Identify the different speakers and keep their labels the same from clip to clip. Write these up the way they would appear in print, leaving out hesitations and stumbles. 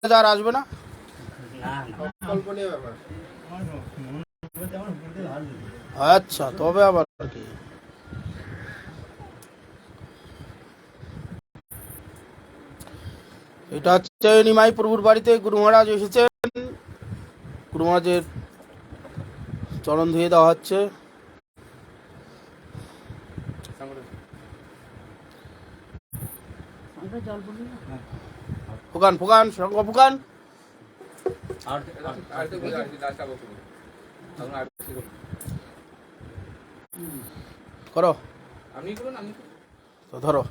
Speaker 1: আর আসবে না? আচ্ছা, তবে আবার কি এটা হচ্ছে নিমাই প্রভুর বাড়িতে গুরু মহারাজ এসেছেন। গুরু মহারাজের চরণ ধুয়ে দেওয়া হচ্ছে। ফুকান ফুকান শঙ্খ ফুকান। করো তো, ধরো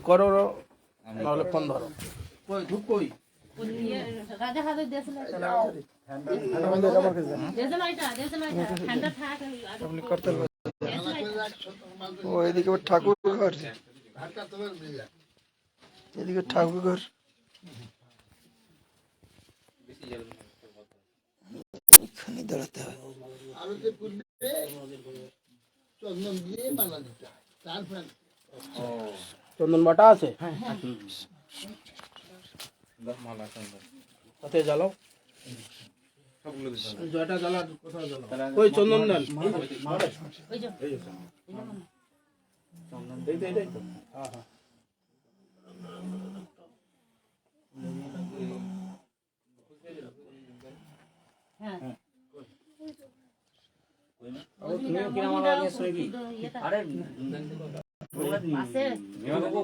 Speaker 1: করো, নাহলে ফোন ধরো। কই ধূপ কই?
Speaker 2: রাজা হাতে দিয়েছিল
Speaker 3: এদিকে ঠাকুর ঘর, এদিকে ঠাকুর ঘর, এখানে দাঁড়াতে হয়।
Speaker 1: চন্দন বাটা আছে? হাতে জ্বালাও, জয়টা জ্বালা। কোথায় জ্বালাও? ওই চন্দন দেন।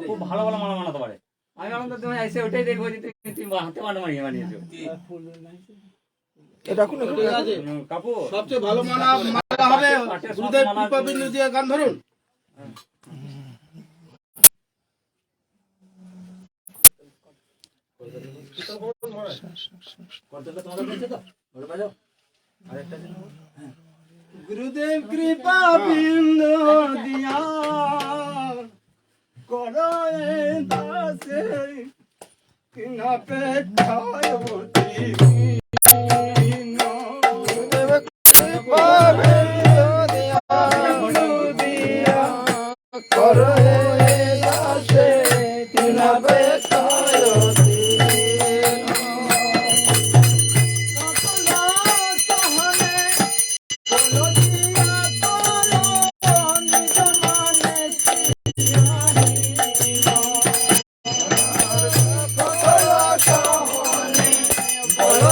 Speaker 4: খুব ভালো ভালো মালা বানাতে পারে। আমি এখন তো তুমি এসে ওটাই দেখবো যে তুমি হাতে বানিয়ে বানিয়েছো।
Speaker 1: সবচেয়ে ভালো মালা হবে গুরুদেব কৃপা বিন্দু দিয়ে। গান ধরুন।
Speaker 3: গুরুদেব কৃপা বিন্দু দিয়া করো দাসে কিনা পেক্ষায় হতি। গুরুদেব কৃপা বিন্দু দিয়া করো দাসে কিনা পেক্ষায় হতি। বলো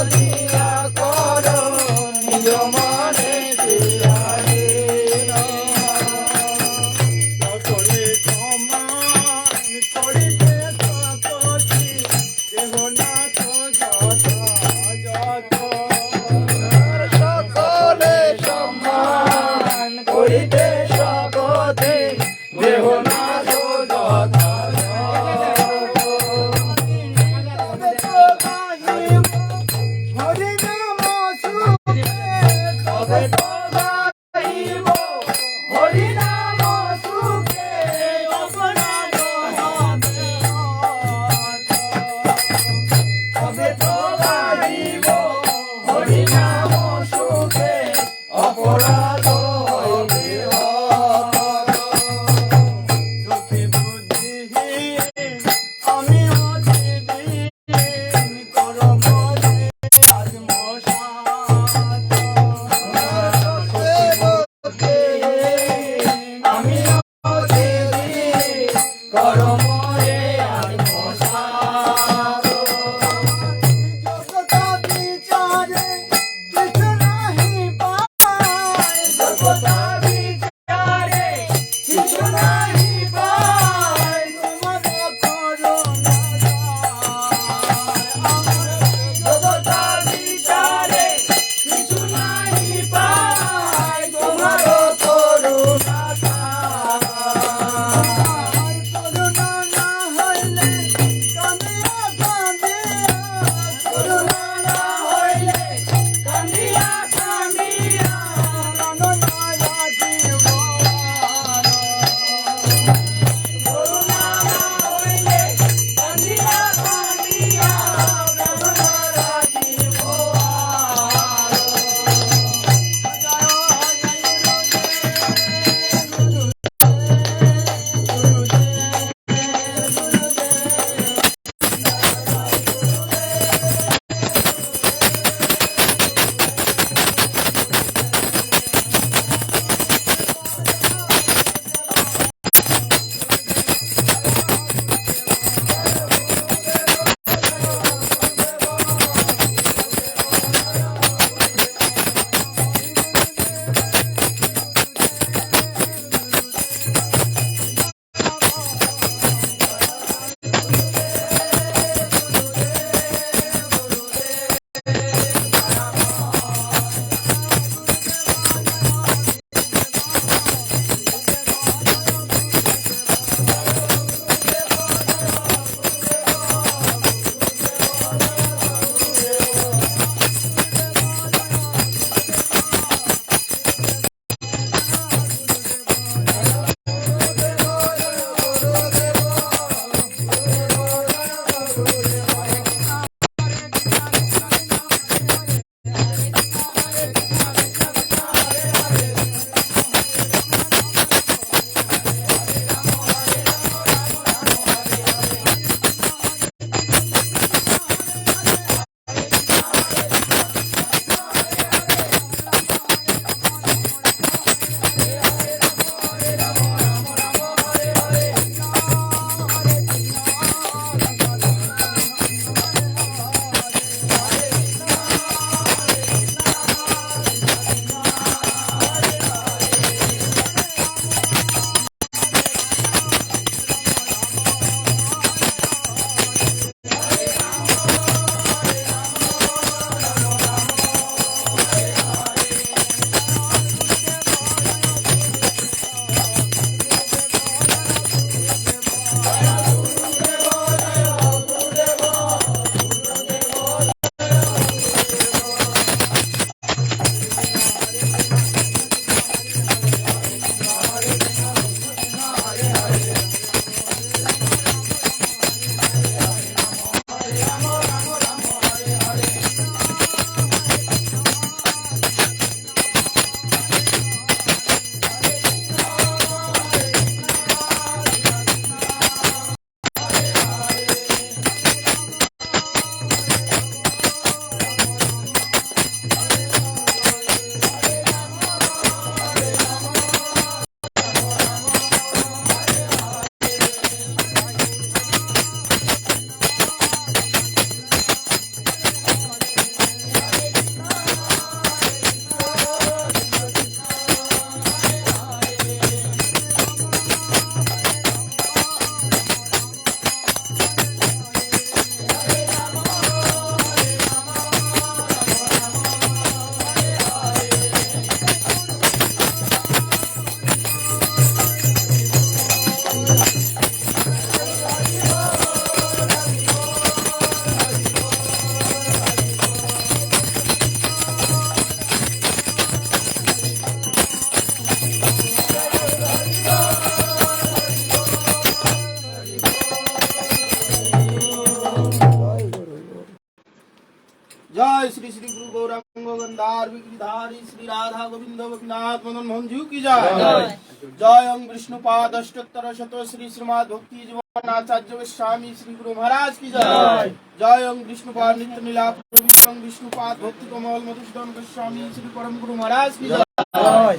Speaker 1: जय श्री श्री गुरु गौरांग गंधार विग्रधारी श्री राधा गोविंद गोपीनाथ मदन मोहन जी की जय जय ओम विष्णुपाद अष्टोत्तर शत श्री श्रीमद् भक्ति जीवन आचार्य गोस्वामी श्री गुरु महाराज की जय जय ओम विष्णुपाद नित्य लीला प्रभु ओम विष्णुपाद भक्ति कमल मधुसूदन गोस्वामी श्री परम गुरु महाराज की जय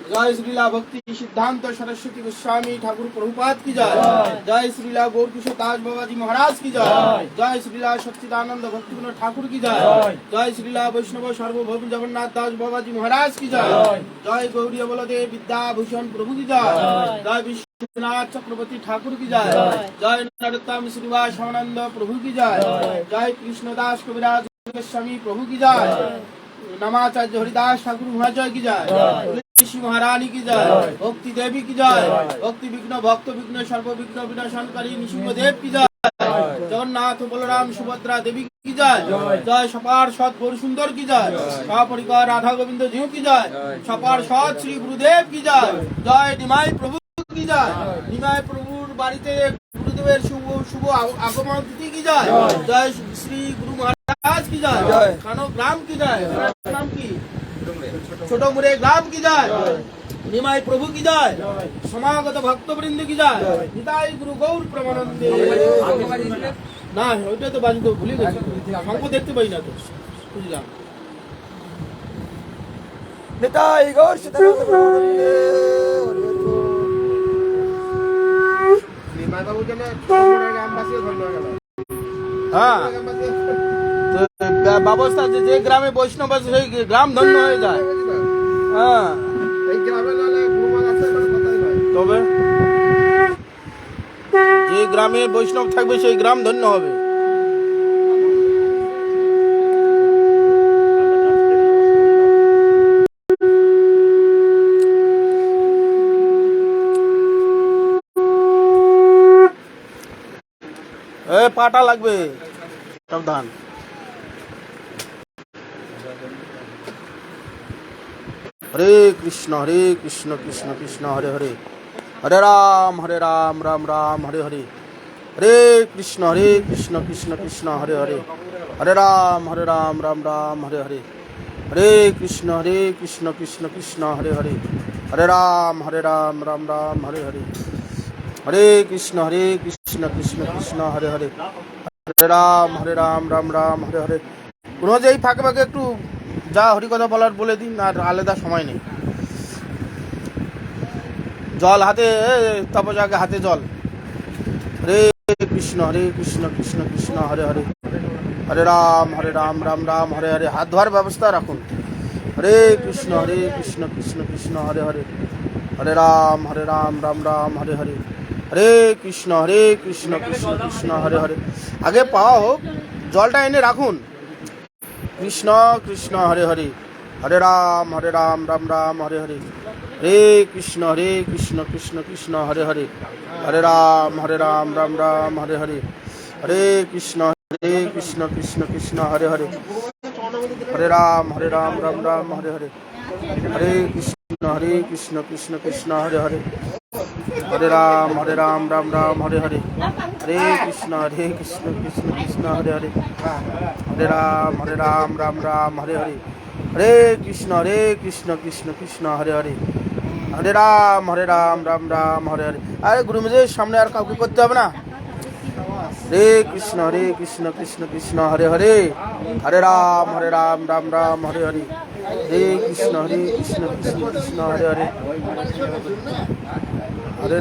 Speaker 1: जय श्रीला भक्ति सिद्धांत सरस्वती गोस्वामी ठाकुर प्रभुपाद की जय जय श्रीला गौर किशोर दास बाबा जी महाराज की जय जय श्रीला सच्चिदानंद भक्ति विनोद ठाकुर की जय जय श्रीला वैष्णव सार्वभौम जगन्नाथ दास बाबा जी महाराज की जय जय गौरी बलदेव विद्याभूषण प्रभु की जय जय विश्वनाथ चक्रवर्ती ठाकुर की जय जय नरोत्तम श्रीवास आनंद प्रभु की जय जय कृष्णदास कविराज गोस्वामी प्रभु की जय नमाचार्य हरिदास ठाकुर महाजय की जय ऋषि महारानी की जय भक्ति देवी की जय भक्ति विघ्न भक्त विघ्न सर्व विघ्न विनाशनकारी नृसिंह देव की जय जगन्नाथ बलराम सुभद्रा देवी की जय जय सपार सत गौर सुंदर की जय सपरिवार राधा गोविंद जी की जय सपार सत श्री गुरुदेव की जय जय निमाई प्रभु की जय निमाई प्रभुर बाड़ीते गुरुदेवेर शुभ शुभ आगमन तिथि की जय जय श्री गुरु महाराज की जय कानो ग्राम की जय नाम की छोटो मुरे ग्राम की जय निमाई प्रभु की जय समागत भक्त वृंद की जय निताई गुरु गौर प्रमानंदे ना ওইটা তো বাজি তো ভুলে গেছি অঙ্ক দেখতে পাই না তো বুঝলাম
Speaker 3: নিতাই গৌর সীতানন্দ প্রভুনন্দে নিমাই বাবু জানে গ্রামবাসী ধন্য হয়ে গেল
Speaker 1: হ্যাঁ তো ব্যবস্থা যে গ্রামে বৈষ্ণব আছে সেই গ্রাম ধন্য হয়ে যায় হ্যাঁ
Speaker 3: এই গ্রামে নালে গুরুমান আছে কোনো কথাই নয়
Speaker 1: তবে যে গ্রামে বৈষ্ণব থাকবে সেই গ্রাম ধন্য হবে পাটা লাগবে সাবধান हरे कृष्ण कृष्ण कृष्ण हरे हरे हरे राम राम राम हरे हरे हरे कृष्ण कृष्ण कृष्ण हरे हरे हरे राम राम राम हरे हरे हरे कृष्ण कृष्ण कृष्ण हरे हरे हरे राम राम राम हरे हरे हरे कृष्ण कृष्ण कृष्ण हरे हरे हरे राम राम हरे हरे কোনো যে এই ফাঁকে ফাঁকে একটু যা হরি কথা বলার বলে দিন আর আলাদা সময় নেই জল হাতে তপজাকে হাতে জল হরে কৃষ্ণ কৃষ্ণ কৃষ্ণ হরে হরে হরে রাম রাম রাম হরে হরে হাত ধোয়ার ব্যবস্থা রাখুন হরে কৃষ্ণ কৃষ্ণ হরে হরে হরে রাম রাম রাম হরে হরে হরে কৃষ্ণ কৃষ্ণ হরে হরে আগে পাও জলটা এনে রাখুন कृष्ण कृष्ण हरे हरे हरे राम राम राम हरे हरे हरे कृष्ण कृष्ण हरे हरे हरे राम राम राम हरे हरे हरे कृष्ण कृष्ण हरे हरे हरे राम राम राम हरे हरे हरे कृष्ण कृष्ण हरे हरे हरे राम राम राम हरे हरे हरे कृष्ण कृष्ण हरे हरे हरे राम राम राम हरे हरे हरे कृष्ण कृष्ण हरे हरे हरे राम राम राम हरे हरे अरे गुरु मुझे सामने আর কাউকে করতে হবে না हरे कृष्ण कृष्ण हरे हरे हरे राम राम राम हरे हरे हरे कृष्ण कृष्ण हरे हरे हरे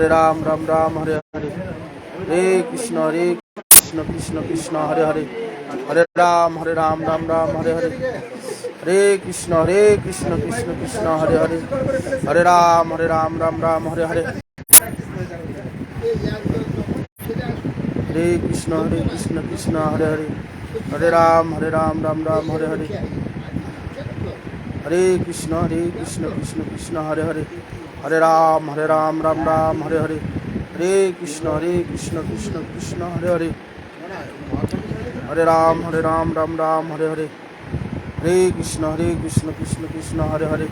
Speaker 1: राम राम राम हरे हरे हरे कृष्ण कृष्ण हरे हरे हरे राम राम राम हरे हरे हरे कृष्ण कृष्ण हरे हरे हरे राम राम हरे हरे हरे कृष्ण कृष्ण हरे हरे हरे राम राम राम हरे हरे हरे कृष्ण कृष्ण हरे हरे हरे राम राम राम हरे हरे हरे कृष्ण कृष्ण हरे हरे हरे राम राम राम हरे हरे हरे कृष्ण कृष्ण हरे हरे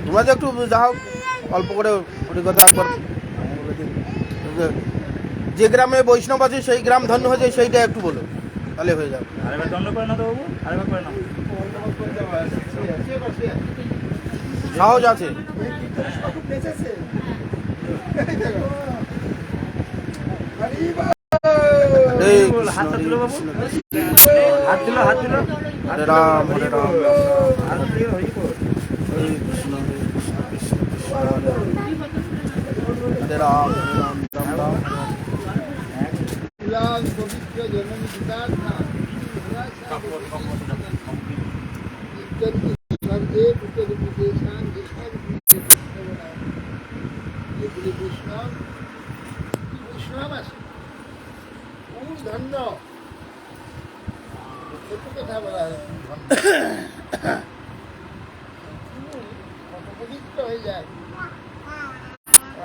Speaker 1: তোমরা একটু যাও অল্প করে হরিকথা একবার বলে দিন যে গ্রামে বৈষ্ণব আছে সেই গ্রাম ধন্য হয়েছে সেইটা একটু বলো তাহলে হয়ে যাবে।
Speaker 4: আরেকবার দণ্ড করে না তো বাবু, আরেকবার করে নাও।
Speaker 1: সহজ আছে। হরে
Speaker 4: হাত
Speaker 1: কৃষ্ণ
Speaker 4: তুলো
Speaker 1: হরে
Speaker 4: বাবু,
Speaker 1: কৃষ্ণ
Speaker 4: হাত তুলো, হাত তুলো।
Speaker 1: হরে রাম হরে রাম
Speaker 4: হাত তুলো, হরি বল।
Speaker 1: হরে কৃষ্ণ কৃষ্ণ কৃষ্ণ হরে রাম রাম রাম।
Speaker 3: পবিত্র জননী পিতার নাম সর্বে পুত্রপতি স্নান বৈষ্ণব বৈষ্ণব আছে কোন ধন্য ছোট কথা বলা হয় কত পবিত্র হয়ে যায়।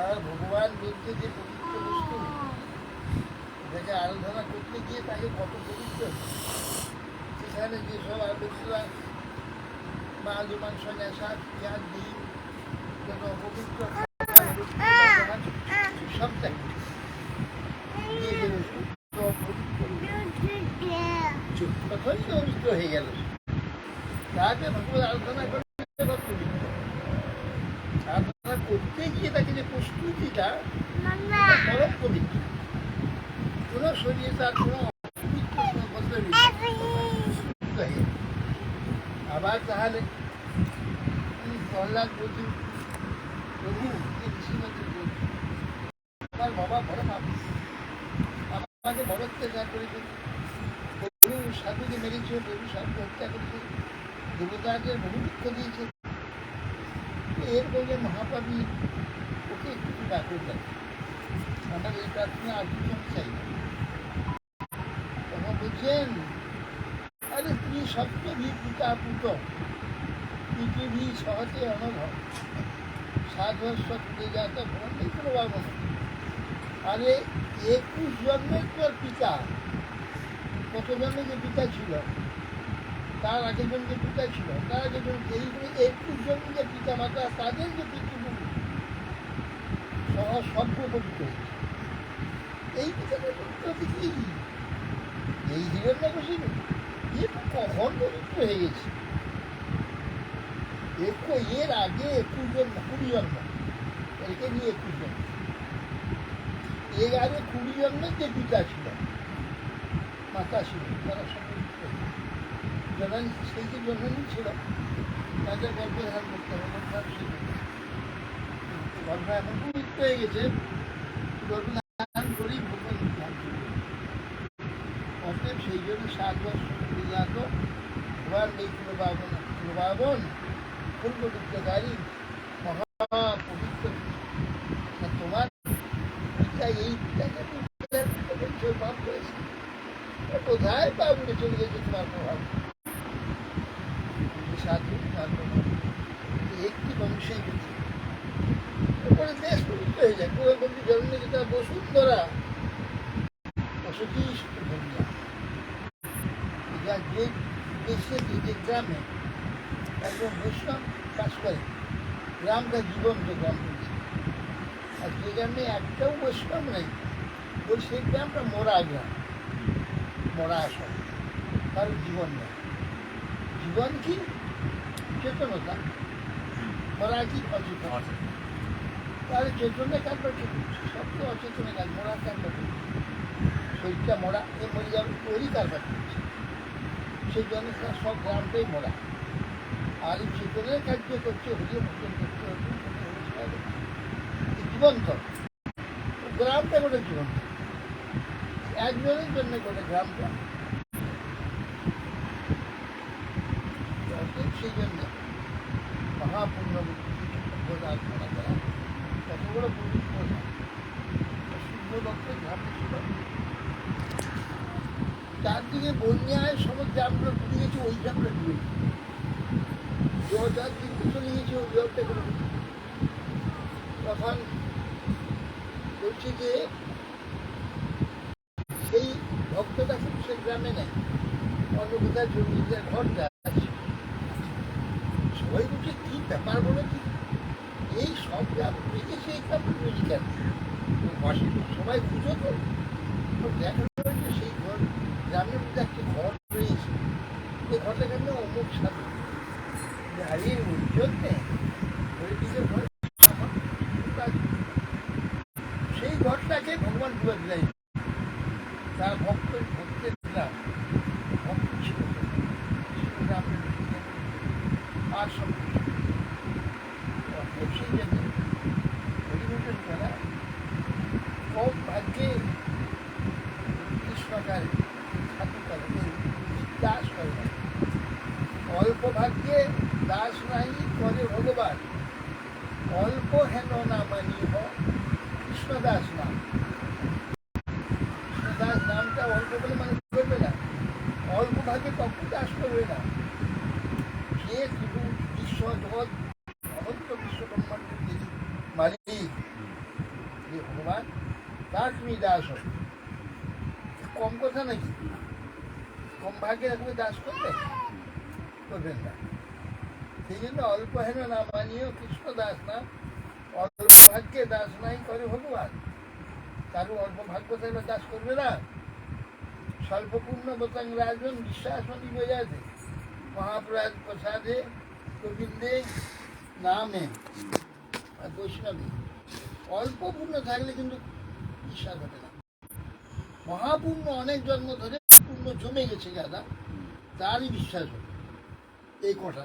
Speaker 3: আর ভগবান বলছে যে পবিত্র বস্তু যাকে আরাধনা করতে গিয়ে তাকে কত পবিত্র, সেখানে যেসব আলোচনা মাছ মাংস নেশা পেঁয়াজ ডিম যত অপবিত্র সব থাকে তখনই তো পবিত্র হয়ে গেল। তাকে ভগবান আরাধনা করতে আরাধনা করতে গিয়ে তাকে যে প্রস্তুতিটা পরম পবিত্র, কোন শরীরে তার কোন অপবিত্র বদলে নেই। আবার তাহলে প্রহ্লাদ বলছি প্রভু আমার বাবা বড় পাপী, আমাকে বড় অত্যাচার করেছে, প্রভু সাধুকে মেরেছে, প্রভু সাধুকে হত্যা করেছে, দেবতাদের বহু দুঃখ দিয়েছে, এর বলে মহাপাপী ওকে একটু ডাকুন দেয়। আমার এই প্রার্থনা আর কিছু আমি চাই না। তখন বলছেন আরে তুমি সপ্তভী পিতা পুত পৃথিবী সহজে অনুভব সাধস্ব তুলে যাতে ভ্রমণ নেই কোনো বাবন। আরে 21 জন্মের পর পিতা, কত জন্মে যে পিতা ছিল, তার আগের জন যে পিতা ছিল, তার আগের জন এই 21 জন্মে যে পিতা মাতা তাদের যে পিতৃভূমি সহ সর্বপবিত্র হয়েছে। এই পিতাদের পবিত্র কি এই হিরণ্য বসিল এ কখন পবিত্র হয়ে গেছে? এর আগে 21 জন্ম 20 জন্ম একে নিয়ে 21 জন্ম, এর আগে 20 জন্মের যে পিতা ছিল মাতা ছিল তারা সব পবিত্র। জননী সেই যে জননী ছিল তাদের গর্ভধারণ করতে হবে, গর্ভ এমন পবিত্র হয়ে গেছে গর্ভধারণ করেই ভগবান ধ্যান করবে। অতএব সেই জন্য 7 বছর যাত ভগবান নেই কোনো পাবন, কোনো পাবন ফুল পবিত্রকারী মহাপবিত্র। তোমার পিতা এই পিতাকে পাপ করেছে, কোথায় পাবনে চলে গেছে তোমার প্রভাব? সাধু তোমার প্রভাব একটি বংশেই গেছে, তারপরে দেশ পবিত্র হয়ে যায়। পুরোপন্থী জন্মে যেটা বসুন্ধরা বসতি ধর্মীয় যে দেশে যে গ্রামে একদম বৈষ্ণব বাস করে, গ্রামটা জীবন্ত গ্রাম হয়েছে। আর যে গ্রামে একটাও বৈষ্ণব নেই ওই সেই গ্রামটা মরা গ্রাম, মরা আসন, কারো জীবন নেই। জীবন কি? চেতনতা। মরা কি? অচেতন। তাহলে চেতনে কাণ্ড কি করছে? সব তো অচেতনে কাজ, মরা কাণ্ড করছে। শরীরটা মরা, এ মরে যাবে, ওরই কারবার করছে। সেই জন্য সব গ্রামটাই মরা। আর এই চেতনের কার্য করছে, হরিও ভোজন করছে, জীবন্ত গ্রামটা গোটে জীবন্ত, একজনের জন্য গোটে গ্রামটা। সেই জন্য মহাপূর্ণ আলোচনা করা কত বড় পবিত্র শূন্যবক্ষের গ্রামে ছিল। চারদিকে বন্যায় সমস্ত গ্রামগুলো ডুবে গেছে, ওই গ্রামটা ডুবে গেছে। কিন্তু চলে গেছে ওই গ্রামটা কোনো। তখন বলছে যে সেই ভক্তটা কিন্তু সে গ্রামে নেই, অন্য কোথায় জমিতে ঘরটা আছে। সবাই বলছে কি ব্যাপার বলে কি এই সব গ্রাম ডুবে গেছে, এই গ্রাম ডুবে কেন? সবাই খুঁজো তো দেখা যাচ্ছে সেই ঘর গ্রামের মধ্যে একটা ঘর রয়েছে, এই ঘরটা কেন অমুক সাধু হারিয়ে উজ্জ্বল নেই, ওই দিকে ঘরে আমার কাজ। সেই ঘরটাকে ভগবান ডুবে দিলেন, তার ভক্তের গ্রাম, ভক্ত ছিল গ্রামের আর সব সেই জন্য পরিবর্তন করা কম ভাগ্যে কৃষ্ণকার ঠাকুর দাস করে না, অল্প ভাগ্যে দাস নাই করে ভগবান, অল্প হেন না মানি কৃষ্ণদাস নাম। কৃষ্ণদাস নামটা অল্প বলে মানুষ করবে না, অল্প ভাগ্যে কখন দাস করবে না। যে শুধু বিশ্ব জগৎ অনন্ত বিশ্ব ব্রহ্মাণ্ডের যিনি মালিক, যে ভগবান, তার তুমি দাস হবে, কম কথা নাকি? কম ভাগ্যে তুমি দাস করবে? করবেন না। সেই জন্য অল্প হেন না মানিও কৃষ্ণ দাস না, অল্প ভাগ্যে দাস নাই করে ভগবান। কারো অল্প ভাগ্য থাকলে দাস করবে না। স্বল্প পূর্ণ বতাং রাজন বিশ্বাস বোঝাতে মহাপ্রয়াত প্রসাদে গোবিন্দে নামে বৈষ্ণবী। অল্প পূর্ণ থাকলে কিন্তু বিশ্বাস হবে না। মহাপূর্ণ অনেক জন্ম ধরে পূর্ণ জমে গেছে দাদা, তারই বিশ্বাস হবে এই কথা।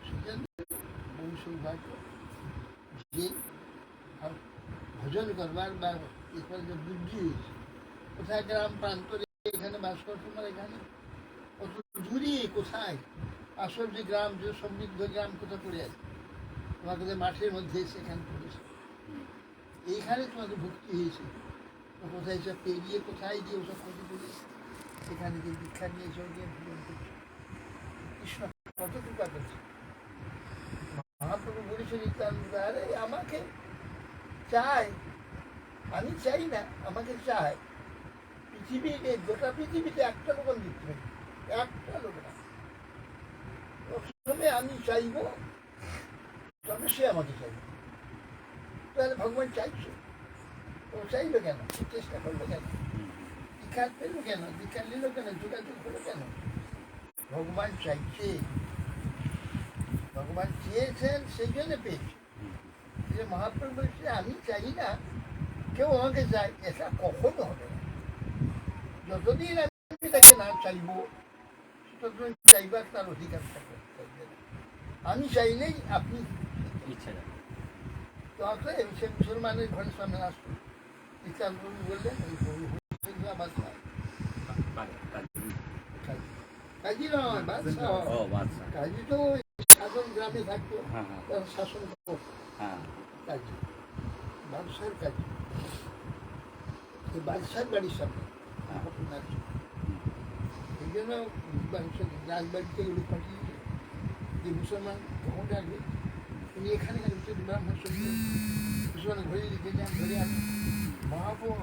Speaker 3: সেজন্য বহু সৌভাগ্য যে ভজন করবার বা যে বুদ্ধি হয়েছে, কোথায় গ্রাম প্রান্তরে এখানে বাস করছে, তোমার এখানে কত দূরে কোথায় আসল যে গ্রাম, যে সমৃদ্ধ গ্রাম কোথায় পড়ে আছে, তোমার কোথায় মাঠের মধ্যে এসে এখানে পড়েছে, এইখানে তোমাকে ভক্তি হয়েছে। কোথায় সব পেরিয়ে কোথায় গিয়ে ওসব ক্ষতি করে সেখানে যে দীক্ষা নিয়ে এসব গিয়ে ভুলন করছে। কৃষ্ণ কত কৃপা করছে। মহাপ্রভু বলেছেন নিত্যানন্দ, আরে আমাকে চায়, আমি চাই না, আমাকে চায়। পৃথিবীতে গোটা পৃথিবীতে একটা লোক দিচ্ছে না, একটা লোক না। প্রথমে আমি চাইব, তবে সে আমাকে চাইবে। তাহলে ভগবান চাইছে, ও চাইবে কেন? চেষ্টা করলো কেন? দীক্ষা পেল কেন? দীক্ষা নিল কেন? যোগাযোগ হলো কেন? ভগবান চাইছে, ভগবান চেয়েছেন, সেই জন্য পেয়েছে। যে মহাপ্রভু বলছে আমি চাই না কেউ আমাকে চায়, এটা কখনো হবে না। যতদিন আমি তাকে না চাইব, ততদিন চাইবার তার অধিকার থাকবে। আমি চাইলেই আপনি তো অতএব সে মুসলমানের ঘরের সামনে আসতো, ইসলাম বললেন ওই প্রভু কাজী নয়, বাদশাহ। কাজী তো শাসন গ্রামে থাকতো, তার শাসন করতো কাজী, বাদশাহের কাজী। বাদশাহের বাড়ির সামনে এই জন্য রাজবাড়িতে এগুলো পাঠিয়েছে যে মুসলমান কখন আসবে, উনি এখানে ব্রাহ্মণ মুসলমান ঘরে লিখে যান, ধরে আসেন। মহাপ্রভু